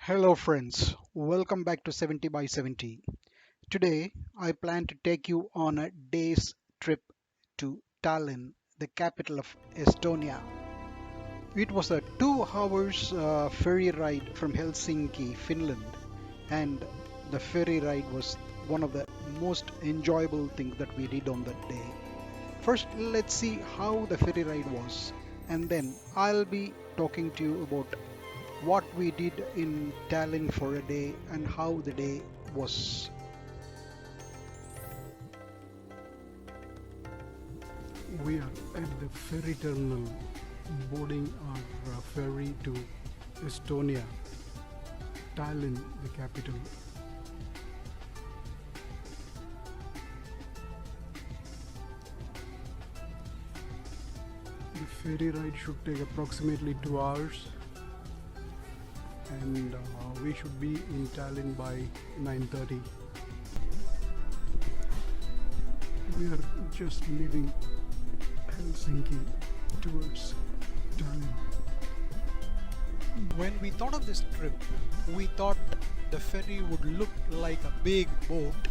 Hello friends, welcome back to 70 by 70. Today I plan to take you on a day's trip to Tallinn, the capital of Estonia. It was a 2 hours ferry ride from Helsinki, Finland, and the ferry ride was one of the most enjoyable things that we did on that day. First, let's see how the ferry ride was, and then I'll be talking to you about what we did in Tallinn for a day and how the day was. We are at the ferry terminal boarding our ferry to Estonia, Tallinn, the capital. The ferry ride should take approximately 2 hours, and we should be in Tallinn by 9:30. We are just leaving Helsinki towards Tallinn. When we thought of this trip, we thought the ferry would look like a big boat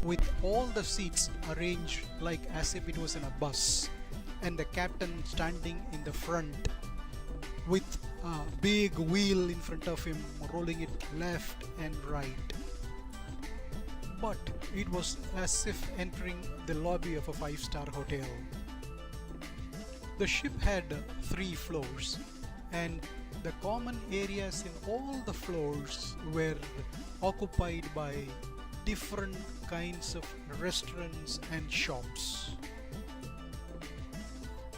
with all the seats arranged like as if it was in a bus, and the captain standing in the front with a big wheel in front of him, rolling it left and right. But it was as if entering the lobby of a five-star hotel. The ship had 3 floors, and the common areas in all the floors were occupied by different kinds of restaurants and shops.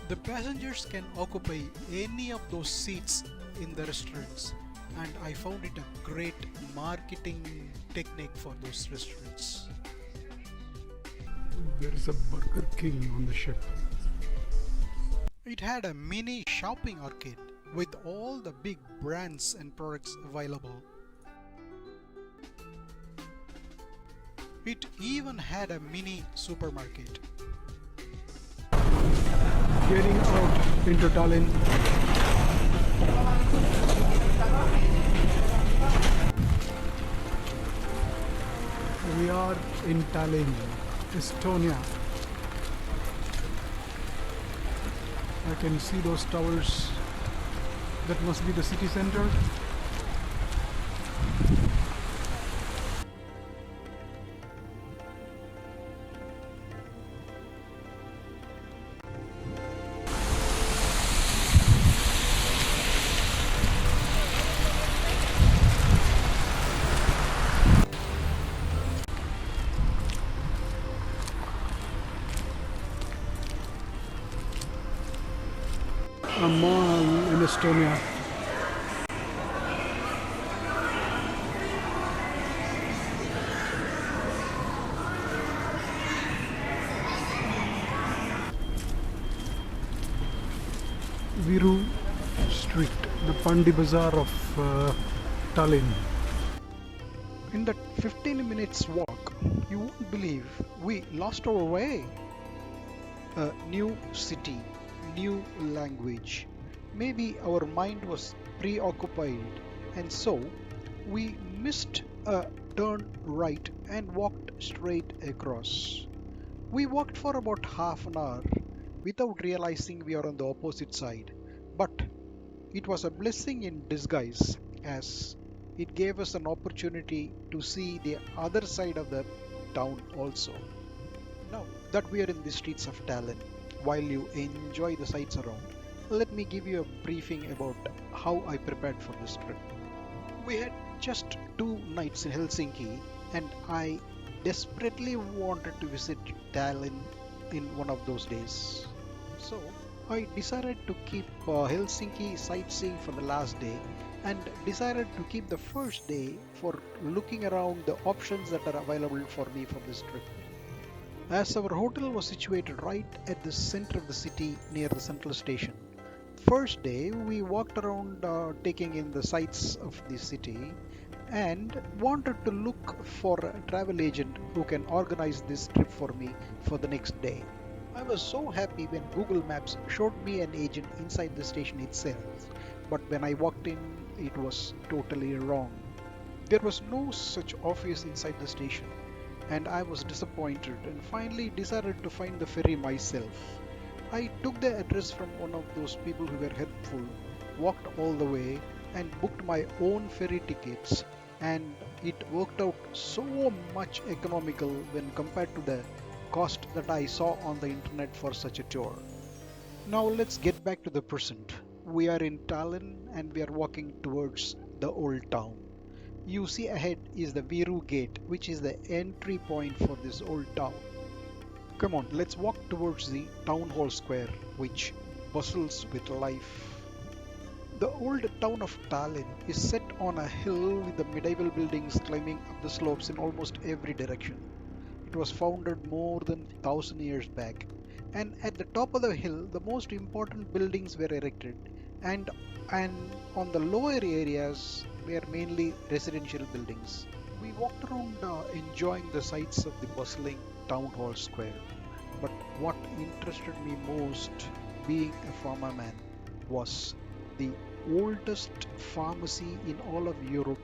The passengers can occupy any of those seats in the restaurants, and I found it a great marketing technique for those restaurants. There is a Burger King on the ship. It had a mini shopping arcade with all the big brands and products available. It even had a mini supermarket. Getting out into Tallinn. We are in Tallinn, Estonia. I can see those towers. That must be the city center. A mall in Estonia. Viru Street, the Pandi Bazaar of Tallinn. In that 15 minutes walk, you won't believe we lost our way. A new city, new language. Maybe our mind was preoccupied, and so we missed a turn right and walked straight across. We walked for about half an hour without realizing we are on the opposite side, but it was a blessing in disguise as it gave us an opportunity to see the other side of the town also. Now that we are in the streets of Tallinn, while you enjoy the sights around, let me give you a briefing about how I prepared for this trip. We had just 2 nights in Helsinki, and I desperately wanted to visit Tallinn in one of those days. So I decided to keep Helsinki sightseeing for the last day and decided to keep the first day for looking around the options that are available for me for this trip. As our hotel was situated right at the center of the city near the central station, first day we walked around taking in the sights of the city and wanted to look for a travel agent who can organize this trip for me for the next day. I was so happy when Google Maps showed me an agent inside the station itself, but when I walked in, it was totally wrong. There was no such office inside the station, and I was disappointed and finally decided to find the ferry myself. I took the address from one of those people who were helpful, walked all the way, and booked my own ferry tickets, and it worked out so much economical when compared to the cost that I saw on the internet for such a tour. Now let's get back to the present. We are in Tallinn and we are walking towards the old town. You see ahead is the Viru gate, which is the entry point for this old town. Come on, let's walk towards the town hall square, which bustles with life. The old town of Tallinn is set on a hill with the medieval buildings climbing up the slopes in almost every direction. It was founded more than 1,000 years back, and at the top of the hill, the most important buildings were erected, and on the lower areas were mainly residential buildings. We walked around enjoying the sights of the bustling town hall square. But what interested me most, being a farmer man, was the oldest pharmacy in all of Europe,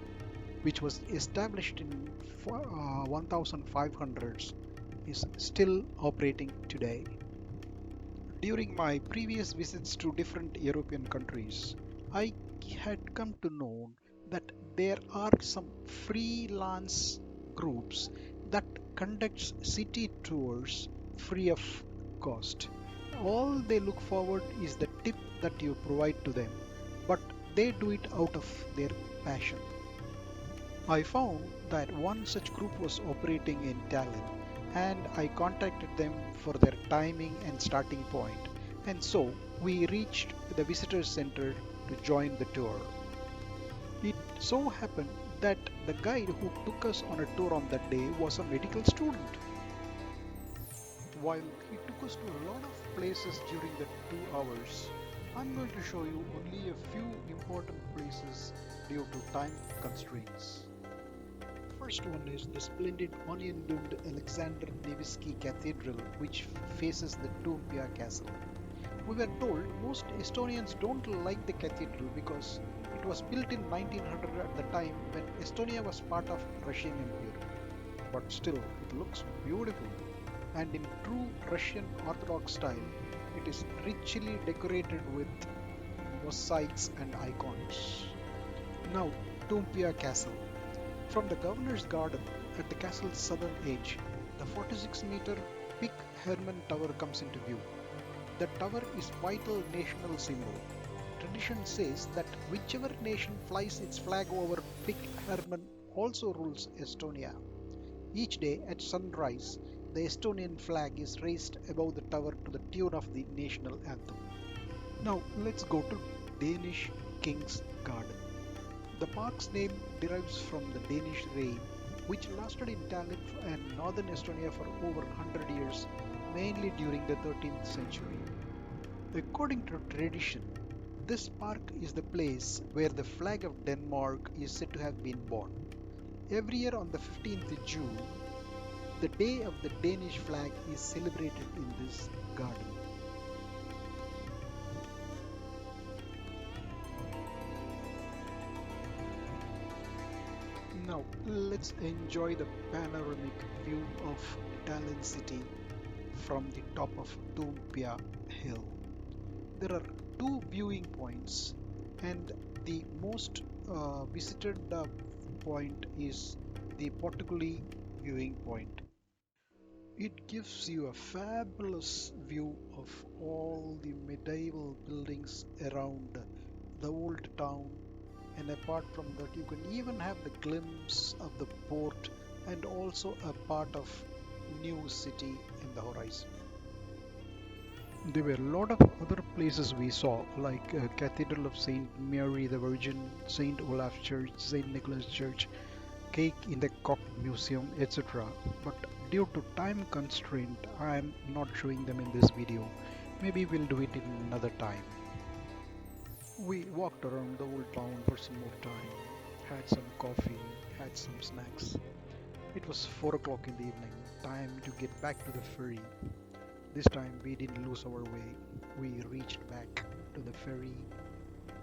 which was established in 1500s, is still operating today. During my previous visits to different European countries, I had come to know that there are some freelance groups that conducts city tours free of cost. All they look forward is the tip that you provide to them, but they do it out of their passion. I found that one such group was operating in Tallinn, and I contacted them for their timing and starting point, and so we reached the visitor center to join the tour. It so happened that the guide who took us on a tour on that day was a medical student. While he took us to a lot of places during the 2 hours, I'm going to show you only a few important places due to time constraints. First one is the splendid onion-domed Alexander Nevsky Cathedral, which faces the Toompea Castle. We were told most Estonians don't like the cathedral because it was built in 1900 at the time when Estonia was part of Russian Empire. But still, it looks beautiful. And in true Russian Orthodox style, it is richly decorated with mosaics and icons. Now, Toompea Castle. From the governor's garden at the castle's southern edge, the 46-meter Pick Hermann Tower comes into view. The tower is vital national symbol. Tradition says that whichever nation flies its flag over Pick Hermann also rules Estonia. Each day at sunrise, the Estonian flag is raised above the tower to the tune of the national anthem. Now let's go to Danish King's Garden. The park's name derives from the Danish reign, which lasted in Tallinn and northern Estonia for over 100 years, mainly during the 13th century. According to tradition, this park is the place where the flag of Denmark is said to have been born. Every year on the 15th June, the day of the Danish flag is celebrated in this garden. Now let's enjoy the panoramic view of Tallinn city from the top of Toompea hill. There are two viewing points, and the most visited point is the Portugali viewing point. It gives you a fabulous view of all the medieval buildings around the old town, and apart from that you can even have the glimpse of the port and also a part of new city in the horizon. There were a lot of other places we saw, like Cathedral of Saint Mary the Virgin, Saint Olaf Church, Saint Nicholas Church, Cake in the Cock Museum, etc. But due to time constraint, I am not showing them in this video. Maybe we'll do it in another time. We walked around the old town for some more time, had some coffee, had some snacks. It was 4 o'clock in the evening, time to get back to the ferry. This time we didn't lose our way. We reached back to the ferry,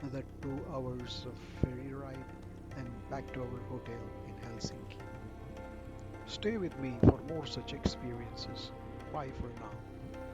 another 2 hours of ferry ride, and back back to our hotel in Helsinki. Stay with me for more such experiences. Bye for now.